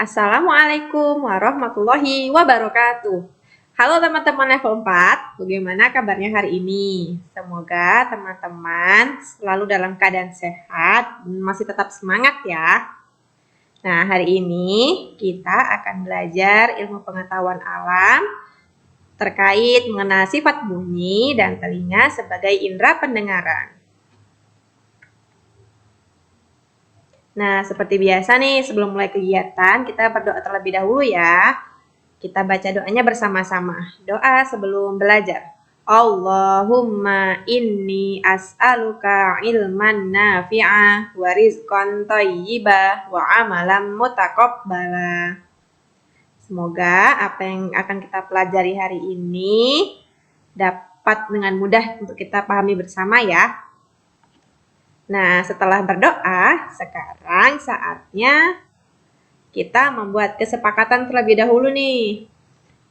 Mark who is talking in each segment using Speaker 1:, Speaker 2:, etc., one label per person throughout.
Speaker 1: Assalamualaikum warahmatullahi wabarakatuh. Halo teman-teman level 4, bagaimana kabarnya hari ini? Semoga teman-teman selalu dalam keadaan sehat, masih tetap semangat ya. Nah, hari ini kita akan belajar ilmu pengetahuan alam terkait mengenal sifat bunyi dan telinga sebagai indera pendengaran. Nah, seperti biasa nih, sebelum mulai kegiatan, kita berdoa terlebih dahulu ya. Kita baca doanya bersama-sama. Doa sebelum belajar. Allahumma inni as'aluka ilman nafi'ah wa rizqan thayyibah wa amalan mutaqabbala. Semoga apa yang akan kita pelajari hari ini dapat dengan mudah untuk kita pahami bersama ya. Nah, setelah berdoa, sekarang saatnya kita membuat kesepakatan terlebih dahulu nih.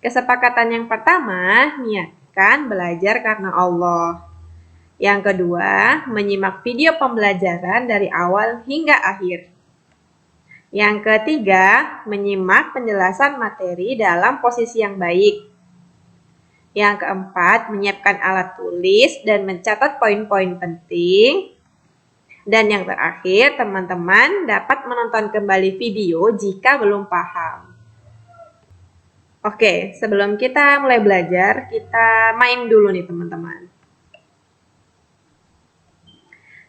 Speaker 1: Kesepakatan yang pertama, niatkan belajar karena Allah. Yang kedua, menyimak video pembelajaran dari awal hingga akhir. Yang ketiga, menyimak penjelasan materi dalam posisi yang baik. Yang keempat, menyiapkan alat tulis dan mencatat poin-poin penting. Dan yang terakhir, teman-teman dapat menonton kembali video jika belum paham. Oke, sebelum kita mulai belajar, kita main dulu nih teman-teman.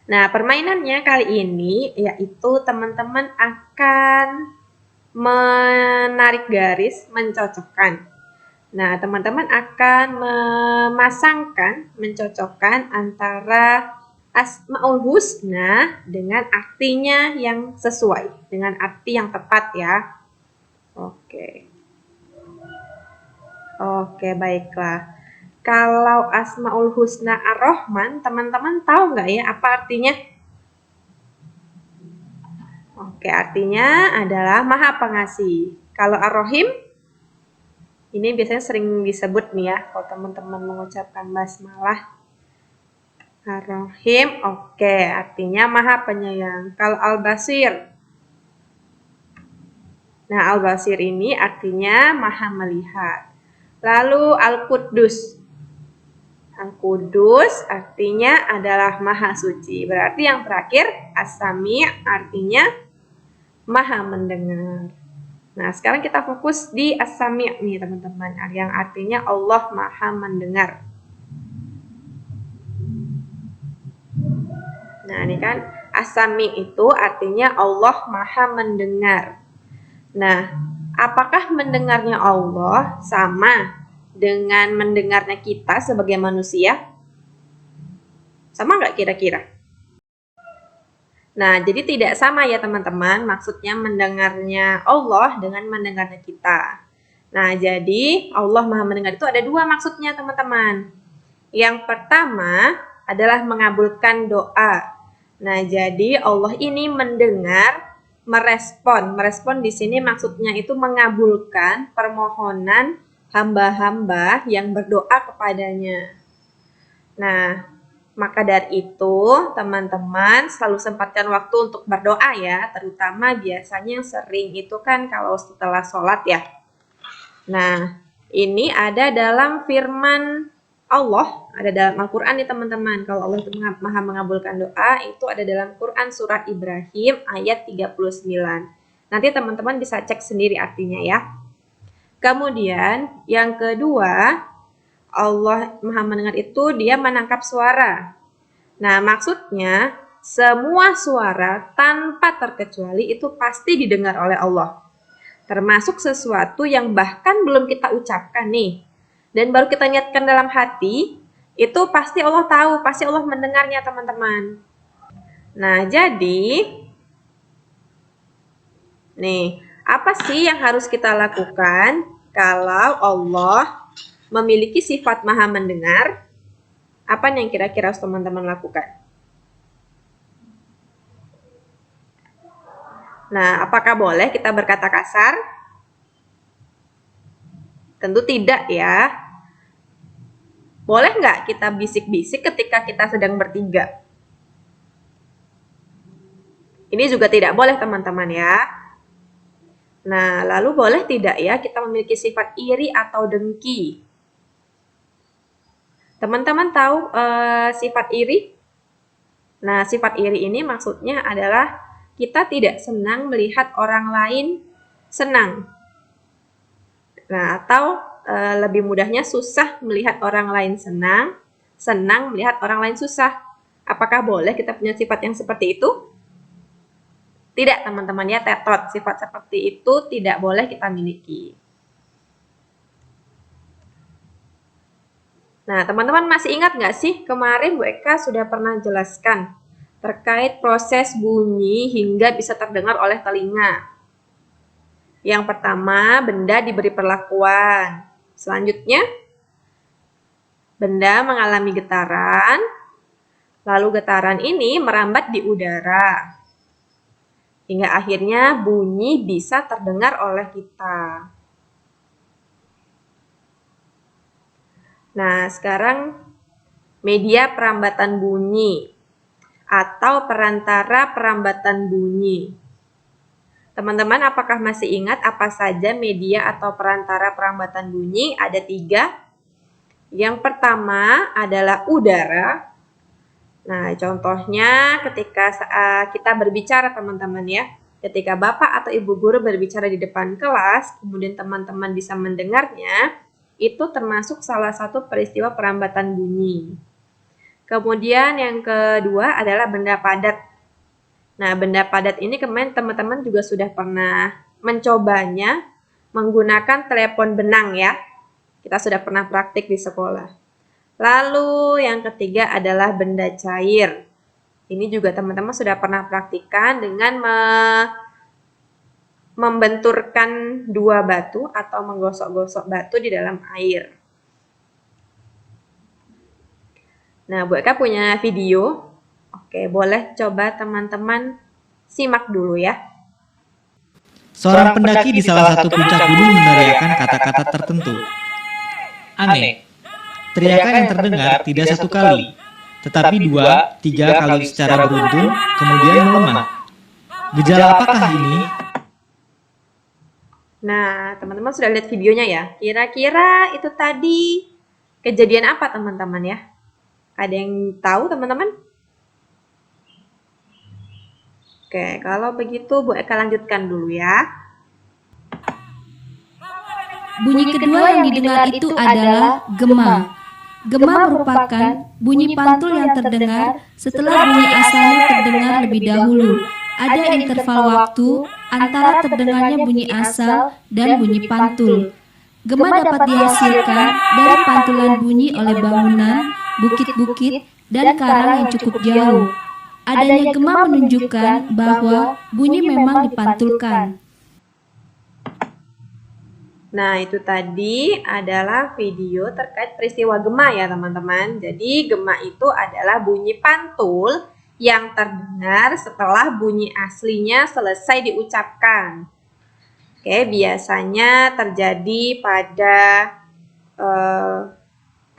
Speaker 1: Nah, permainannya kali ini yaitu teman-teman akan menarik garis, mencocokkan. Nah, teman-teman akan mencocokkan antara Asmaul Husna dengan artinya yang sesuai, dengan arti yang tepat ya. Oke, baiklah. Kalau Asmaul Husna Ar-Rahman, teman-teman tahu nggak ya apa artinya? Oke, artinya adalah Maha Pengasih. Kalau Ar-Rahim, ini biasanya sering disebut nih ya, kalau teman-teman mengucapkan basmalah. Ar-Rahim, oke, artinya Maha Penyayang. Kalau Al-Basir, nah Al-Basir ini artinya Maha Melihat. Lalu Al-Quddus, Al-Qudus artinya adalah Maha Suci. Berarti yang terakhir As-Sami' artinya Maha Mendengar. Nah, sekarang kita fokus di As-Sami' nih teman-teman, yang artinya Allah Maha Mendengar. Nah, ini kan As-Sami' itu artinya Allah Maha Mendengar. Nah, apakah mendengarnya Allah sama dengan mendengarnya kita sebagai manusia? Sama nggak kira-kira? Nah, jadi tidak sama ya teman-teman, maksudnya mendengarnya Allah dengan mendengarnya kita. Nah, jadi Allah Maha Mendengar itu ada dua maksudnya teman-teman. Yang pertama adalah mengabulkan doa. Nah, jadi Allah ini mendengar, merespon. Merespon di sini maksudnya itu mengabulkan permohonan hamba-hamba yang berdoa kepadanya. Nah, maka dari itu, teman-teman selalu sempatkan waktu untuk berdoa ya, terutama biasanya sering itu kan kalau setelah sholat ya. Nah, ini ada dalam firman Allah, ada dalam Al-Quran nih teman-teman. Kalau Allah itu maha mengabulkan doa, itu ada dalam Quran surah Ibrahim ayat 39. Nanti teman-teman bisa cek sendiri artinya ya. Kemudian yang kedua, Allah Maha Mendengar itu dia menangkap suara. Nah, maksudnya semua suara tanpa terkecuali itu pasti didengar oleh Allah. Termasuk sesuatu yang bahkan belum kita ucapkan nih. Dan baru kita niatkan dalam hati, itu pasti Allah tahu, pasti Allah mendengarnya teman-teman. Nah, jadi nih, apa sih yang harus kita lakukan kalau Allah memiliki sifat Maha Mendengar? Apa yang kira-kira harus teman-teman lakukan? Nah, apakah boleh kita berkata kasar? Tentu tidak ya. Boleh nggak kita bisik-bisik ketika kita sedang bertiga? Ini juga tidak boleh teman-teman ya. Nah, lalu boleh tidak ya kita memiliki sifat iri atau dengki? Teman-teman tahu sifat iri? Nah, sifat iri ini maksudnya adalah kita tidak senang melihat orang lain senang. Nah, atau lebih mudahnya susah melihat orang lain senang, senang melihat orang lain susah. Apakah boleh kita punya sifat yang seperti itu? Tidak, teman-teman ya, tetot. Sifat seperti itu tidak boleh kita miliki. Nah, teman-teman masih ingat nggak sih kemarin Bu Eka sudah pernah jelaskan terkait proses bunyi hingga bisa terdengar oleh telinga. Yang pertama, benda diberi perlakuan. Selanjutnya, benda mengalami getaran, lalu getaran ini merambat di udara. Hingga akhirnya bunyi bisa terdengar oleh kita. Nah, sekarang media perambatan bunyi atau perantara perambatan bunyi. Teman-teman, apakah masih ingat apa saja media atau perantara perambatan bunyi? Ada 3. Yang pertama adalah udara. Nah, contohnya ketika kita berbicara, teman-teman ya. Ketika Bapak atau Ibu guru berbicara di depan kelas, kemudian teman-teman bisa mendengarnya, itu termasuk salah satu peristiwa perambatan bunyi. Kemudian yang kedua adalah benda padat. Nah, benda padat ini kemarin teman-teman juga sudah pernah mencobanya menggunakan telepon benang ya. Kita sudah pernah praktik di sekolah. Lalu yang ketiga adalah benda cair. Ini juga teman-teman sudah pernah praktikkan dengan membenturkan 2 batu atau menggosok-gosok batu di dalam air. Nah, Bu Eka punya video. Oke, boleh coba teman-teman simak dulu ya.
Speaker 2: Seorang pendaki di salah satu puncak gunung meneriakkan kata-kata tertentu. Aneh. Teriakan yang terdengar tidak 1 kali, tetapi 2, 3 kali secara beruntun, kemudian melemah. Gejala apakah ini?
Speaker 1: Nah, teman-teman sudah lihat videonya ya. Kira-kira itu tadi kejadian apa teman-teman ya? Ada yang tahu teman-teman? Oke, kalau begitu Bu Eka lanjutkan dulu ya.
Speaker 3: Bunyi kedua yang didengar itu adalah gema. Gema merupakan bunyi pantul yang terdengar setelah bunyi asalnya terdengar lebih dahulu. Ada interval waktu antara terdengarnya bunyi asal dan bunyi pantul. Gema dapat dihasilkan dari pantulan bunyi oleh bangunan, bukit-bukit, dan karang yang cukup jauh. Adanya gema menunjukkan bahwa bunyi memang dipantulkan.
Speaker 1: Nah, itu tadi adalah video terkait peristiwa gema ya teman-teman. Jadi gema itu adalah bunyi pantul yang terdengar setelah bunyi aslinya selesai diucapkan. Oke, biasanya terjadi pada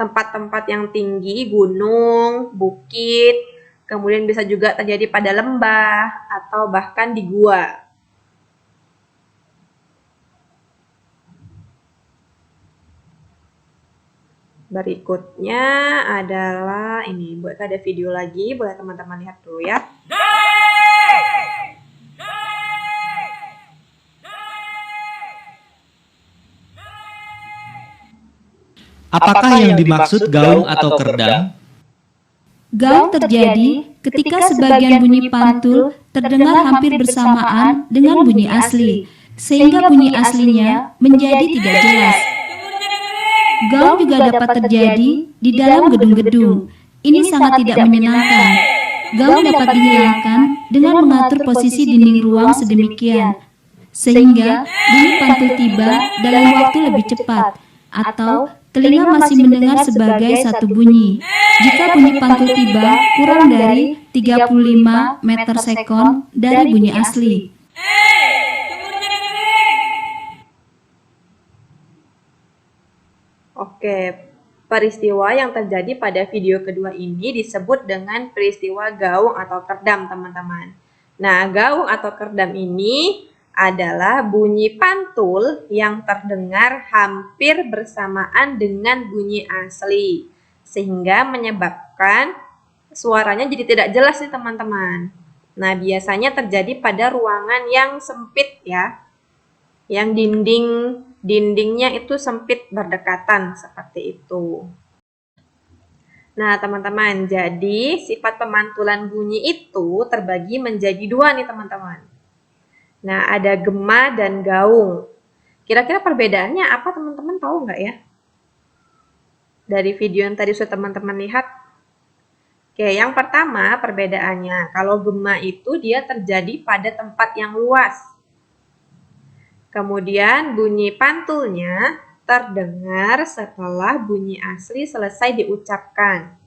Speaker 1: tempat-tempat yang tinggi, gunung, bukit, kemudian bisa juga terjadi pada lembah atau bahkan di gua. Berikutnya adalah ini, buat ada video lagi, boleh teman-teman lihat dulu ya.
Speaker 2: Apakah yang dimaksud gaung atau kerdang?
Speaker 3: Gaung terjadi ketika sebagian bunyi pantul terdengar hampir bersamaan dengan bunyi asli, sehingga bunyi aslinya menjadi tidak jelas. Gaung juga dapat terjadi di dalam gedung-gedung. Ini sangat tidak menyenangkan. Gaung dapat dihilangkan dengan mengatur posisi dinding ruang sedemikian, sehingga bunyi pantul tiba dalam waktu lebih cepat, atau telinga masih mendengar sebagai satu bunyi. Jika bunyi pantul tiba kurang dari 35 meter sekon dari bunyi asli.
Speaker 1: Oke, peristiwa yang terjadi pada video kedua ini disebut dengan peristiwa gaung atau kerdam, teman-teman. Nah, gaung atau kerdam ini adalah bunyi pantul yang terdengar hampir bersamaan dengan bunyi asli, sehingga menyebabkan suaranya jadi tidak jelas nih teman-teman. Nah, biasanya terjadi pada ruangan yang sempit ya, yang dindingnya itu sempit berdekatan seperti itu. Nah, teman-teman, jadi sifat pemantulan bunyi itu terbagi menjadi dua nih teman-teman. Nah, ada gema dan gaung. Kira-kira perbedaannya apa teman-teman tahu nggak ya? Dari video yang tadi sudah teman-teman lihat. Oke, yang pertama perbedaannya, kalau gema itu dia terjadi pada tempat yang luas. Kemudian bunyi pantulnya terdengar setelah bunyi asli selesai diucapkan.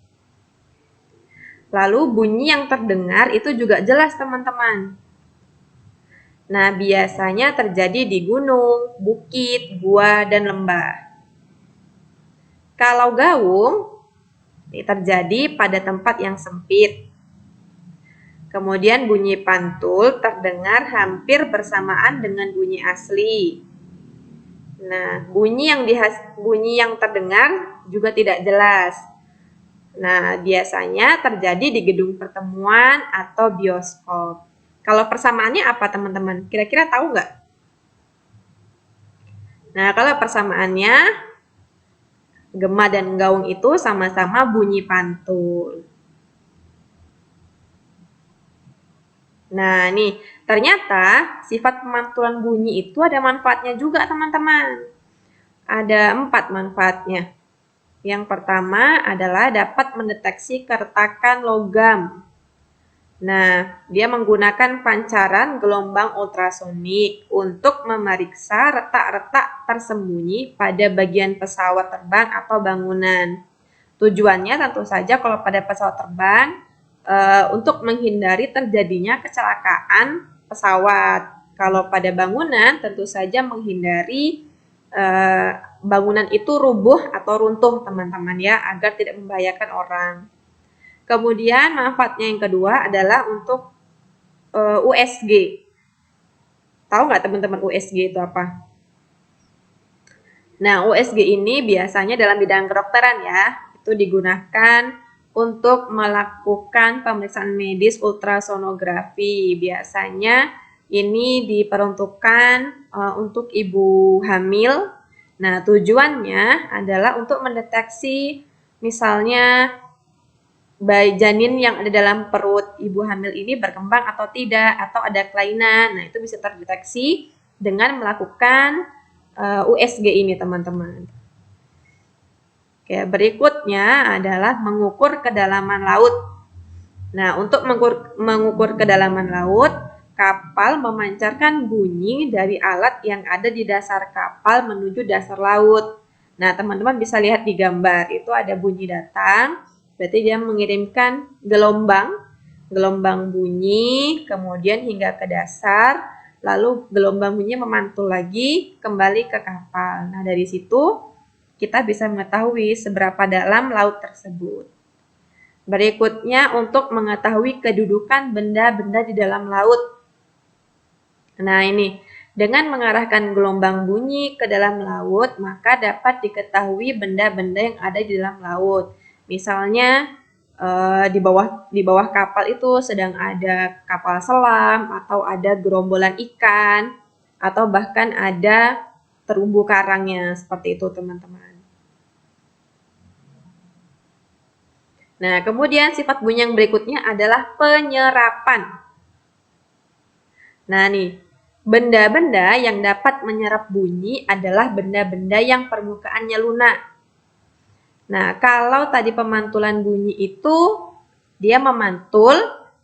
Speaker 1: Lalu bunyi yang terdengar itu juga jelas teman-teman. Nah, biasanya terjadi di gunung, bukit, gua, dan lembah. Kalau gaung, ini terjadi pada tempat yang sempit. Kemudian bunyi pantul terdengar hampir bersamaan dengan bunyi asli. Nah, bunyi yang terdengar juga tidak jelas. Nah, biasanya terjadi di gedung pertemuan atau bioskop. Kalau persamaannya apa teman-teman? Kira-kira tahu nggak? Nah, kalau persamaannya, gema dan gaung itu sama-sama bunyi pantul. Nah, nih, ternyata sifat pemantulan bunyi itu ada manfaatnya juga, teman-teman. Ada 4 manfaatnya. Yang pertama adalah dapat mendeteksi keretakan logam. Nah, dia menggunakan pancaran gelombang ultrasonik untuk memeriksa retak-retak tersembunyi pada bagian pesawat terbang atau bangunan. Tujuannya tentu saja kalau pada pesawat terbang, untuk menghindari terjadinya kecelakaan pesawat. Kalau pada bangunan tentu saja menghindari bangunan itu rubuh atau runtuh teman-teman ya, agar tidak membahayakan orang. Kemudian manfaatnya yang kedua adalah untuk USG. Tahu nggak teman-teman USG itu apa? Nah, USG ini biasanya dalam bidang kedokteran ya, itu digunakan untuk melakukan pemeriksaan medis ultrasonografi. Biasanya ini diperuntukkan untuk ibu hamil. Nah, tujuannya adalah untuk mendeteksi misalnya bayi janin yang ada dalam perut ibu hamil ini berkembang atau tidak, atau ada kelainan. Nah, itu bisa terdeteksi dengan melakukan USG ini, teman-teman. Oke, berikutnya adalah mengukur kedalaman laut. Nah, untuk mengukur kedalaman laut, kapal memancarkan bunyi dari alat yang ada di dasar kapal menuju dasar laut. Nah, teman-teman bisa lihat di gambar, itu ada bunyi datang, berarti dia mengirimkan gelombang bunyi, kemudian hingga ke dasar, lalu gelombang bunyinya memantul lagi kembali ke kapal. Nah, dari situ kita bisa mengetahui seberapa dalam laut tersebut. Berikutnya untuk mengetahui kedudukan benda-benda di dalam laut. Nah, ini dengan mengarahkan gelombang bunyi ke dalam laut, maka dapat diketahui benda-benda yang ada di dalam laut. Misalnya di bawah kapal itu sedang ada kapal selam, atau ada gerombolan ikan, atau bahkan ada terumbu karangnya, seperti itu teman-teman. Nah, kemudian sifat bunyi yang berikutnya adalah penyerapan. Nah, nih, benda-benda yang dapat menyerap bunyi adalah benda-benda yang permukaannya lunak. Nah, kalau tadi pemantulan bunyi itu, dia memantul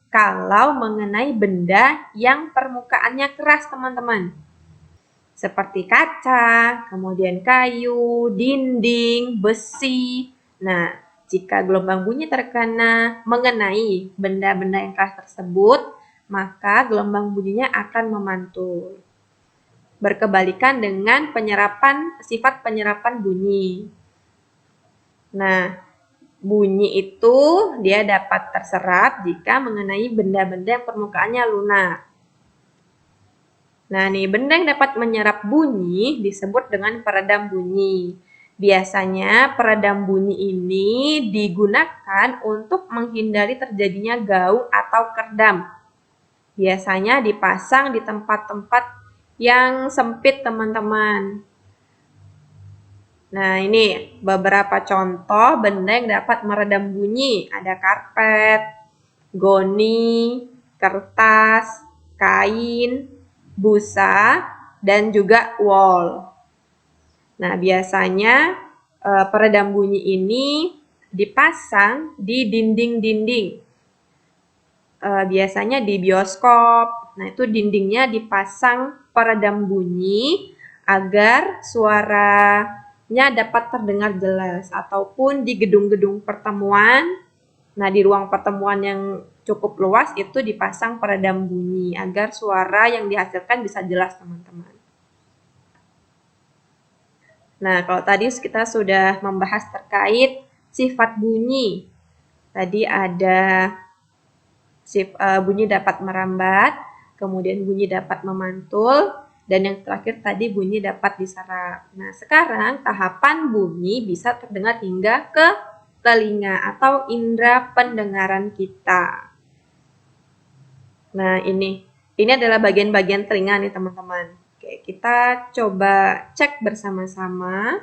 Speaker 1: kalau mengenai benda yang permukaannya keras, teman-teman. Seperti kaca, kemudian kayu, dinding, besi. Nah, jika gelombang bunyi terkena mengenai benda-benda yang keras tersebut, maka gelombang bunyinya akan memantul. Berkebalikan dengan sifat penyerapan bunyi. Nah, bunyi itu dia dapat terserap jika mengenai benda-benda yang permukaannya lunak. Nah, nih benda yang dapat menyerap bunyi disebut dengan peredam bunyi. Biasanya peredam bunyi ini digunakan untuk menghindari terjadinya gaung atau kerdam. Biasanya dipasang di tempat-tempat yang sempit, teman-teman. Nah, ini beberapa contoh benda yang dapat meredam bunyi. Ada karpet, goni, kertas, kain, busa, dan juga wol. Nah, biasanya peredam bunyi ini dipasang di dinding-dinding. Biasanya di bioskop. Nah, itu dindingnya dipasang peredam bunyi agar suaranya dapat terdengar jelas. Ataupun di gedung-gedung pertemuan. Nah, di ruang pertemuan yang cukup luas itu dipasang peredam bunyi agar suara yang dihasilkan bisa jelas, teman-teman. Nah, kalau tadi kita sudah membahas terkait sifat bunyi. Tadi ada bunyi dapat merambat, kemudian bunyi dapat memantul, dan yang terakhir tadi bunyi dapat diserap. Nah, sekarang tahapan bunyi bisa terdengar hingga ke telinga atau indera pendengaran kita. Nah, ini adalah bagian-bagian telinga nih, teman-teman. Oke, kita coba cek bersama-sama.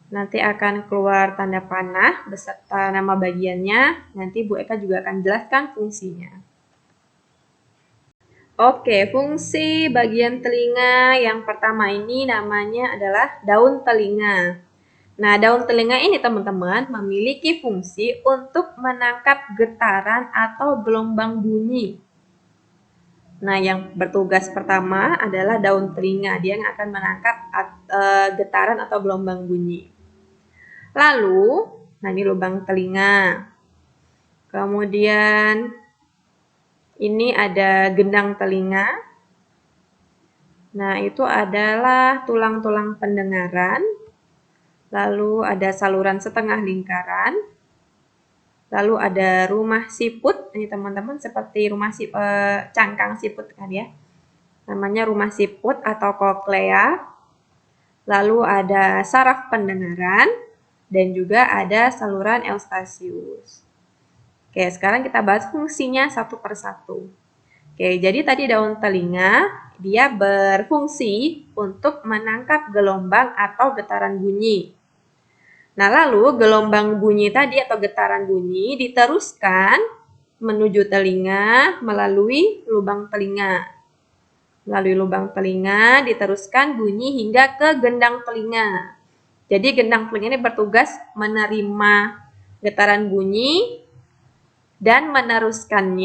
Speaker 1: Nanti akan keluar tanda panah beserta nama bagiannya. Nanti Bu Eka juga akan jelaskan fungsinya. Oke, fungsi bagian telinga yang pertama ini namanya adalah daun telinga. Nah, daun telinga ini, teman-teman, memiliki fungsi untuk menangkap getaran atau gelombang bunyi. Nah, yang bertugas pertama adalah daun telinga. Dia yang akan menangkap getaran atau gelombang bunyi. Lalu, nah ini lubang telinga. Kemudian, ini ada gendang telinga. Nah, itu adalah tulang-tulang pendengaran. Lalu ada saluran setengah lingkaran. Lalu ada rumah siput. Ini teman-teman seperti rumah cangkang siput kan ya. Namanya rumah siput atau koklea. Lalu ada saraf pendengaran. Dan juga ada saluran eustasius. Oke, sekarang kita bahas fungsinya satu persatu. Oke, jadi tadi daun telinga, dia berfungsi untuk menangkap gelombang atau getaran bunyi. Nah, lalu gelombang bunyi tadi atau getaran bunyi diteruskan menuju telinga melalui lubang telinga. Melalui lubang telinga diteruskan bunyi hingga ke gendang telinga. Jadi gendang telinga ini bertugas menerima getaran bunyi dan meneruskan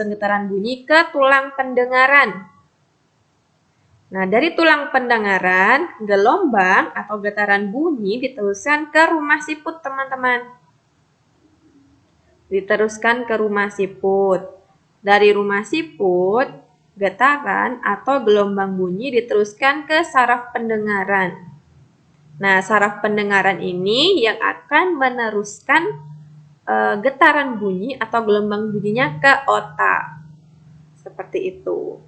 Speaker 1: getaran bunyi ke tulang pendengaran. Nah, dari tulang pendengaran, gelombang atau getaran bunyi diteruskan ke rumah siput, teman-teman. Diteruskan ke rumah siput. Dari rumah siput, getaran atau gelombang bunyi diteruskan ke saraf pendengaran. Nah, saraf pendengaran ini yang akan meneruskan getaran bunyi atau gelombang bunyinya ke otak. Seperti itu.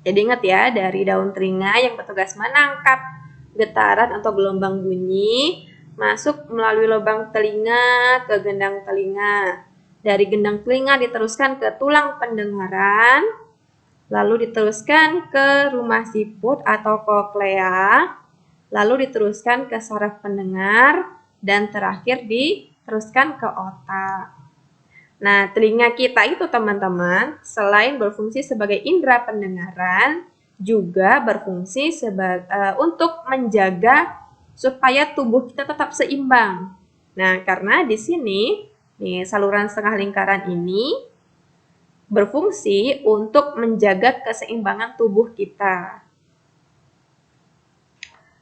Speaker 1: Jadi ingat ya, dari daun telinga yang bertugas menangkap getaran atau gelombang bunyi, masuk melalui lubang telinga ke gendang telinga. Dari gendang telinga diteruskan ke tulang pendengaran, lalu diteruskan ke rumah siput atau koklea, lalu diteruskan ke saraf pendengar, dan terakhir diteruskan ke otak. Nah, telinga kita itu, teman-teman, selain berfungsi sebagai indera pendengaran, juga berfungsi untuk menjaga supaya tubuh kita tetap seimbang. Nah, karena di sini, saluran setengah lingkaran ini berfungsi untuk menjaga keseimbangan tubuh kita.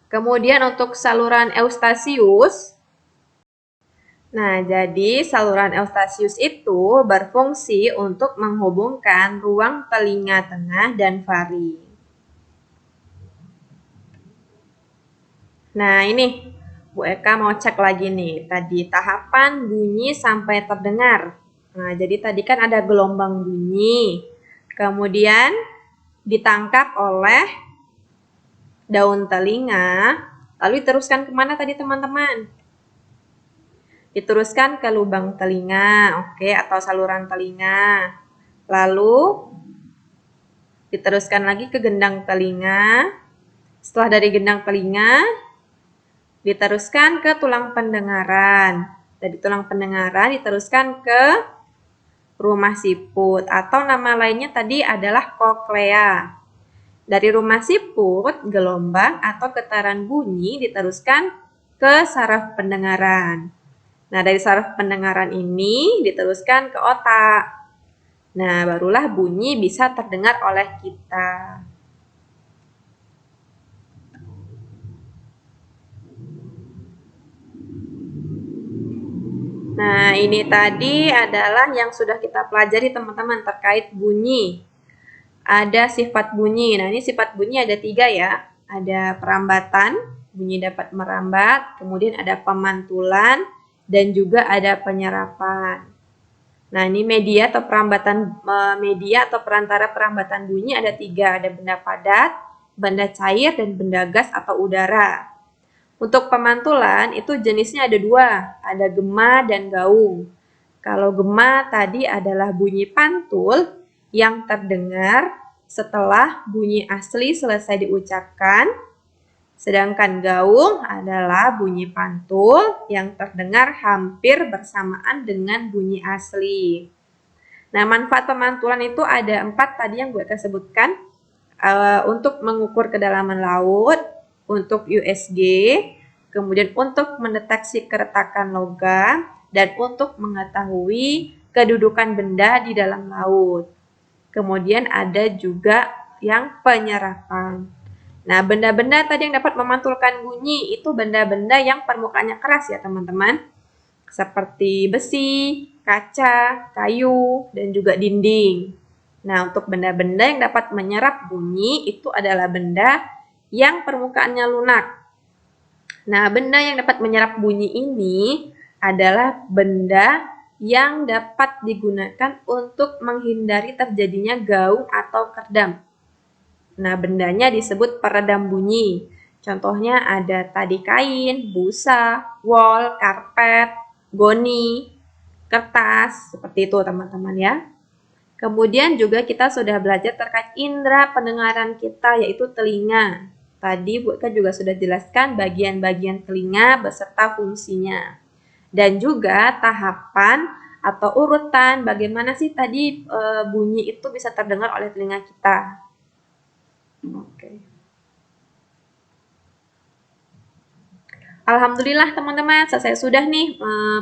Speaker 1: Kemudian untuk saluran eustasius, nah jadi saluran eustasius itu berfungsi untuk menghubungkan ruang telinga tengah dan faring. Nah ini Bu Eka mau cek lagi nih, tadi tahapan bunyi sampai terdengar. Nah jadi tadi kan ada gelombang bunyi, kemudian ditangkap oleh daun telinga, lalu diteruskan kemana tadi teman-teman? Diteruskan ke lubang telinga, oke, atau saluran telinga. Lalu diteruskan lagi ke gendang telinga. Setelah dari gendang telinga, diteruskan ke tulang pendengaran. Dari tulang pendengaran diteruskan ke rumah siput, atau nama lainnya tadi adalah koklea. Dari rumah siput, gelombang atau getaran bunyi diteruskan ke saraf pendengaran. Nah, dari saraf pendengaran ini diteruskan ke otak. Nah, barulah bunyi bisa terdengar oleh kita. Nah, ini tadi adalah yang sudah kita pelajari teman-teman terkait bunyi. Ada sifat bunyi. Nah, ini sifat bunyi ada 3 ya. Ada perambatan, bunyi dapat merambat, kemudian ada pemantulan, dan juga ada penyerapan. Nah, ini media atau perantara perambatan bunyi ada 3. Ada benda padat, benda cair, dan benda gas atau udara. Untuk pemantulan itu jenisnya ada 2, ada gema dan gaung. Kalau gema tadi adalah bunyi pantul yang terdengar setelah bunyi asli selesai diucapkan, sedangkan gaung adalah bunyi pantul yang terdengar hampir bersamaan dengan bunyi asli. Nah, manfaat pemantulan itu ada 4 tadi yang gue akan sebutkan. Untuk mengukur kedalaman laut, untuk USG, kemudian untuk mendeteksi keretakan logam, dan untuk mengetahui kedudukan benda di dalam laut. Kemudian ada juga yang penyerapan. Nah, benda-benda tadi yang dapat memantulkan bunyi itu benda-benda yang permukaannya keras ya teman-teman. Seperti besi, kaca, kayu, dan juga dinding. Nah, untuk benda-benda yang dapat menyerap bunyi itu adalah benda yang permukaannya lunak. Nah, benda yang dapat menyerap bunyi ini adalah benda yang dapat digunakan untuk menghindari terjadinya gaung atau kerdam. Nah, bendanya disebut peredam bunyi. Contohnya ada tadi kain, busa, wol, karpet, goni, kertas, seperti itu teman-teman ya. Kemudian juga kita sudah belajar terkait indera pendengaran kita, yaitu telinga. Tadi Bu Eka juga sudah jelaskan bagian-bagian telinga beserta fungsinya. Dan juga tahapan atau urutan bagaimana sih tadi bunyi itu bisa terdengar oleh telinga kita. Oke. Alhamdulillah teman-teman, selesai sudah nih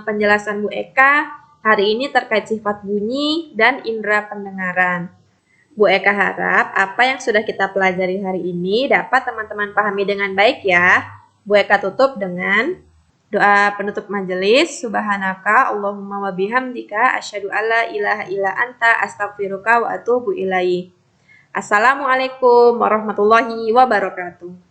Speaker 1: penjelasan Bu Eka hari ini terkait sifat bunyi dan indera pendengaran. Bu Eka harap apa yang sudah kita pelajari hari ini dapat teman-teman pahami dengan baik ya. Bu Eka tutup dengan doa penutup majelis. Subhanaka Allahumma wa bihamdika asyhadu alla ilaha illa anta astaghfiruka wa atubu ilaik. Assalamualaikum warahmatullahi wabarakatuh.